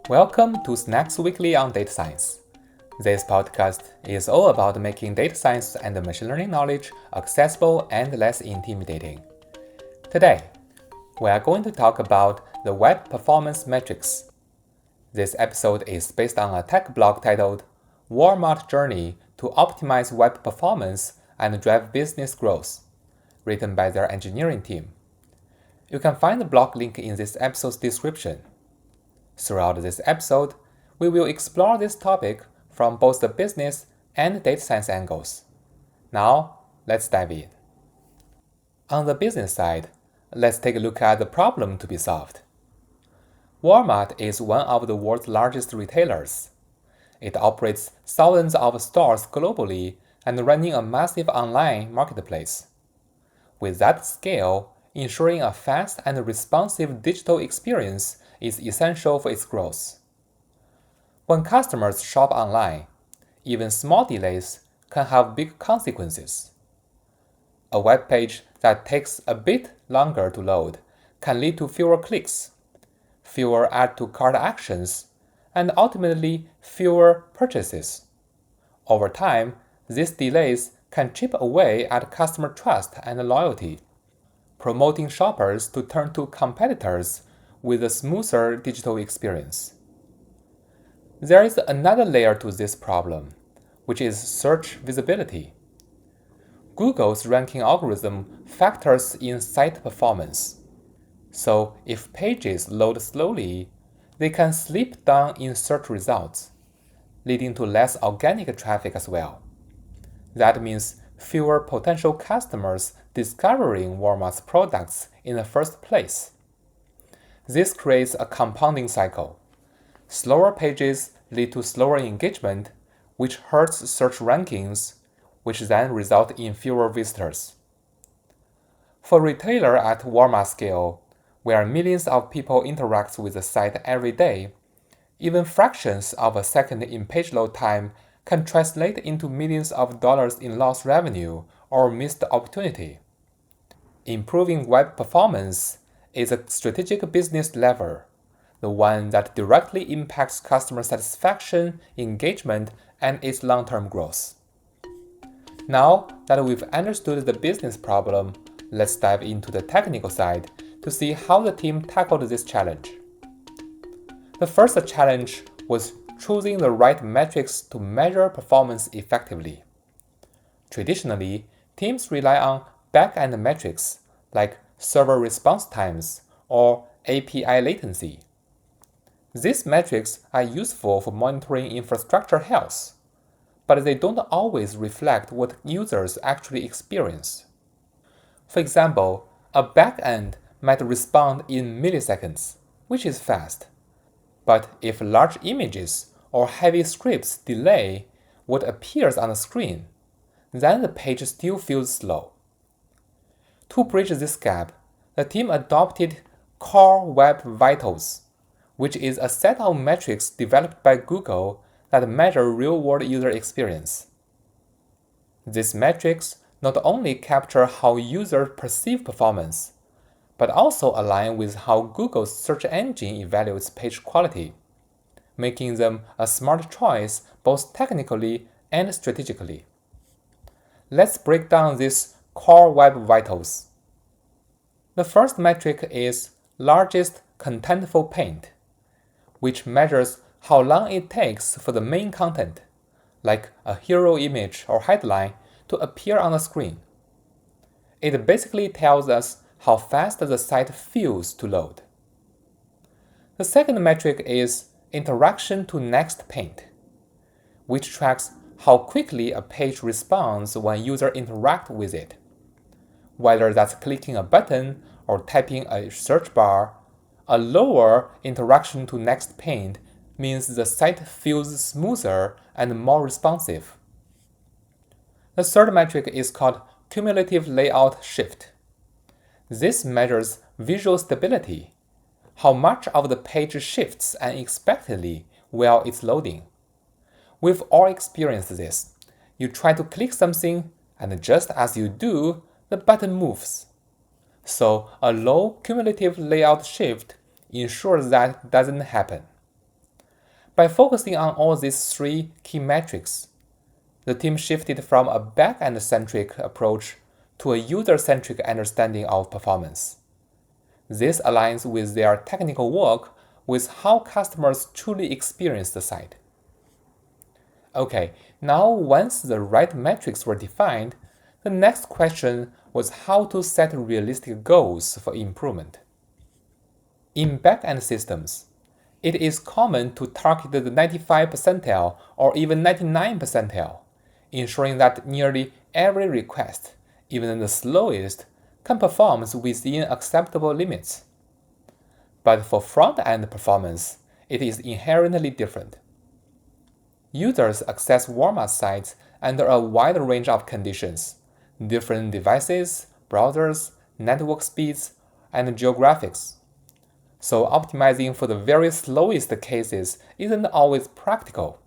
Welcome to Snacks Weekly on Data Science. This podcast is all about making data science and machine learning knowledge accessible and less intimidating. Today, we are going to talk about the web performance metrics. This episode is based on a tech blog titled Walmart Journey to Optimize Web Performance and Drive Business Growth, written by their engineering team. You can find the blog link in this episode's description. Throughout this episode, we will explore this topic from both the business and data science angles. Now, let's dive in. On the business side, let's take a look at the problem to be solved. Walmart is one of the world's largest retailers. It operates thousands of stores globally and running a massive online marketplace. With that scale, ensuring a fast and responsive digital experience is essential for its growth. When customers shop online, even small delays can have big consequences. A web page that takes a bit longer to load can lead to fewer clicks, fewer add-to-cart actions, and ultimately fewer purchases. Over time, these delays can chip away at customer trust and loyalty, promoting shoppers to turn to competitors with a smoother digital experience. There is another layer to this problem, which is search visibility. Google's ranking algorithm factors in site performance. So if pages load slowly, they can slip down in search results, leading to less organic traffic as well. That means fewer potential customers discovering Walmart's products in the first place. This creates a compounding cycle. Slower pages lead to slower engagement, which hurts search rankings, which then result in fewer visitors. For a retailer at Walmart scale, where millions of people interact with the site every day, even fractions of a second in page load time can translate into millions of dollars in lost revenue or missed opportunity. Improving web performance is a strategic business lever, the one that directly impacts customer satisfaction, engagement, and its long-term growth. Now that we've understood the business problem, let's dive into the technical side to see how the team tackled this challenge. The first challenge was choosing the right metrics to measure performance effectively. Traditionally, teams rely on back-end metrics like server response times or API latency. These metrics are useful for monitoring infrastructure health, but they don't always reflect what users actually experience. For example, a backend might respond in milliseconds, which is fast. But if large images or heavy scripts delay what appears on the screen, then the page still feels slow. To bridge this gap, the team adopted Core Web Vitals, which is a set of metrics developed by Google that measure real-world user experience. These metrics not only capture how users perceive performance, but also align with how Google's search engine evaluates page quality, making them a smart choice both technically and strategically. Let's break down these Core Web Vitals. The first metric is largest contentful paint, which measures how long it takes for the main content, like a hero image or headline, to appear on the screen. It basically tells us how fast the site feels to load. The second metric is interaction to next paint, which tracks how quickly a page responds when users interact with it. Whether that's clicking a button or typing a search bar, a lower interaction to next paint means the site feels smoother and more responsive. The third metric is called cumulative layout shift. This measures visual stability, how much of the page shifts unexpectedly while it's loading. We've all experienced this. You try to click something, and just as you do, the button moves. So a low cumulative layout shift ensures that doesn't happen. By focusing on all these three key metrics, the team shifted from a back-end-centric approach to a user-centric understanding of performance. This aligns with their technical work with how customers truly experience the site. Okay, now once the right metrics were defined, the next question was how to set realistic goals for improvement. In back-end systems, it is common to target the 95 percentile or even 99 percentile, ensuring that nearly every request, even the slowest, can perform within acceptable limits. But for front-end performance, it is inherently different. Users access Walmart sites under a wide range of conditions, different devices, browsers, network speeds, and geographics. So optimizing for the very slowest cases isn't always practical.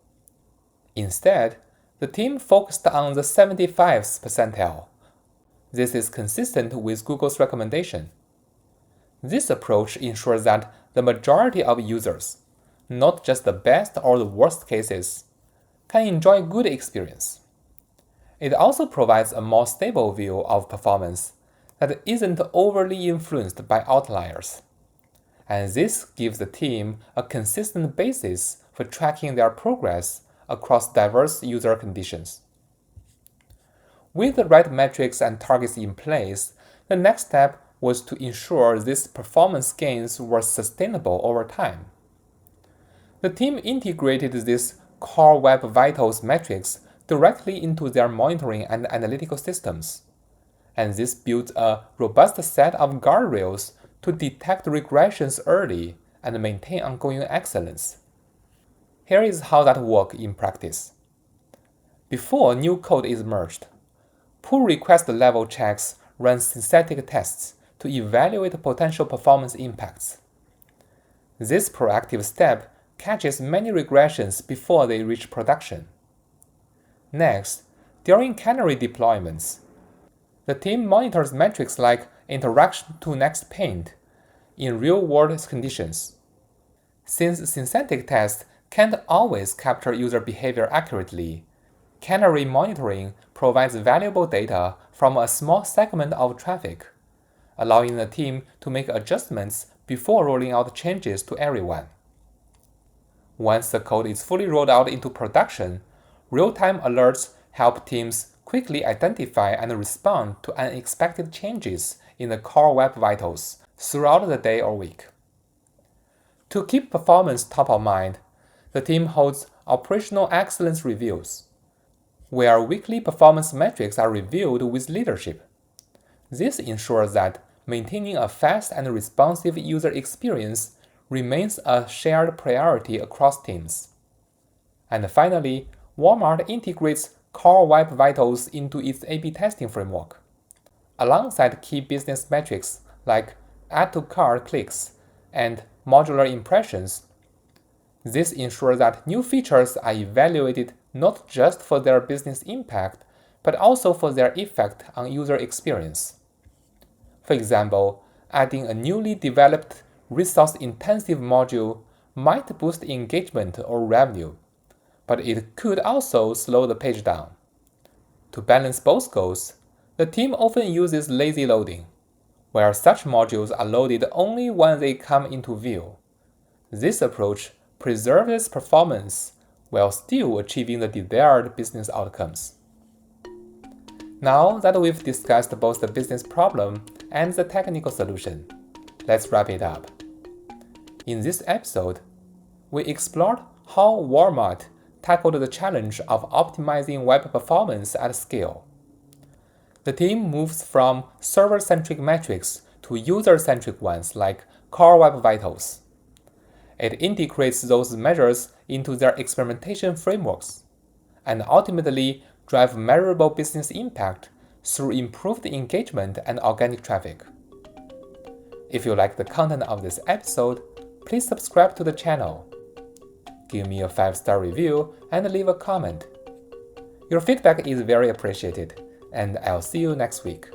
Instead, the team focused on the 75th percentile. This is consistent with Google's recommendation. This approach ensures that the majority of users, not just the best or the worst cases, can enjoy good experience. It also provides a more stable view of performance that isn't overly influenced by outliers. And this gives the team a consistent basis for tracking their progress across diverse user conditions. With the right metrics and targets in place, the next step was to ensure these performance gains were sustainable over time. The team integrated these core Web Vitals metrics directly into their monitoring and analytical systems, and this built a robust set of guardrails to detect regressions early and maintain ongoing excellence. Here is how that works in practice. Before new code is merged, pull request level checks run synthetic tests to evaluate potential performance impacts. This proactive step catches many regressions before they reach production. Next, during canary deployments, the team monitors metrics like interaction to next paint in real-world conditions. Since synthetic tests can't always capture user behavior accurately, canary monitoring provides valuable data from a small segment of traffic, allowing the team to make adjustments before rolling out changes to everyone. Once the code is fully rolled out into production, real-time alerts help teams quickly identify and respond to unexpected changes in the core Web Vitals throughout the day or week. To keep performance top of mind, the team holds operational excellence reviews, where weekly performance metrics are reviewed with leadership. This ensures that maintaining a fast and responsive user experience remains a shared priority across teams. And finally, Walmart integrates core Web Vitals into its A/B testing framework. Alongside key business metrics like add-to-cart clicks and modular impressions, this ensures that new features are evaluated not just for their business impact, but also for their effect on user experience. For example, adding a newly developed resource-intensive module might boost engagement or revenue, but it could also slow the page down. To balance both goals, the team often uses lazy loading, where such modules are loaded only when they come into view. This approach preserves performance while still achieving the desired business outcomes. Now that we've discussed both the business problem and the technical solution, let's wrap it up. In this episode, we explored how Walmart tackled the challenge of optimizing web performance at scale. The team moves from server-centric metrics to user-centric ones like core Web Vitals. It integrates those measures into their experimentation frameworks and ultimately drive measurable business impact through improved engagement and organic traffic. If you like the content of this episode, please subscribe to the channel. Give me a 5-star review and leave a comment. Your feedback is very appreciated, and I'll see you next week.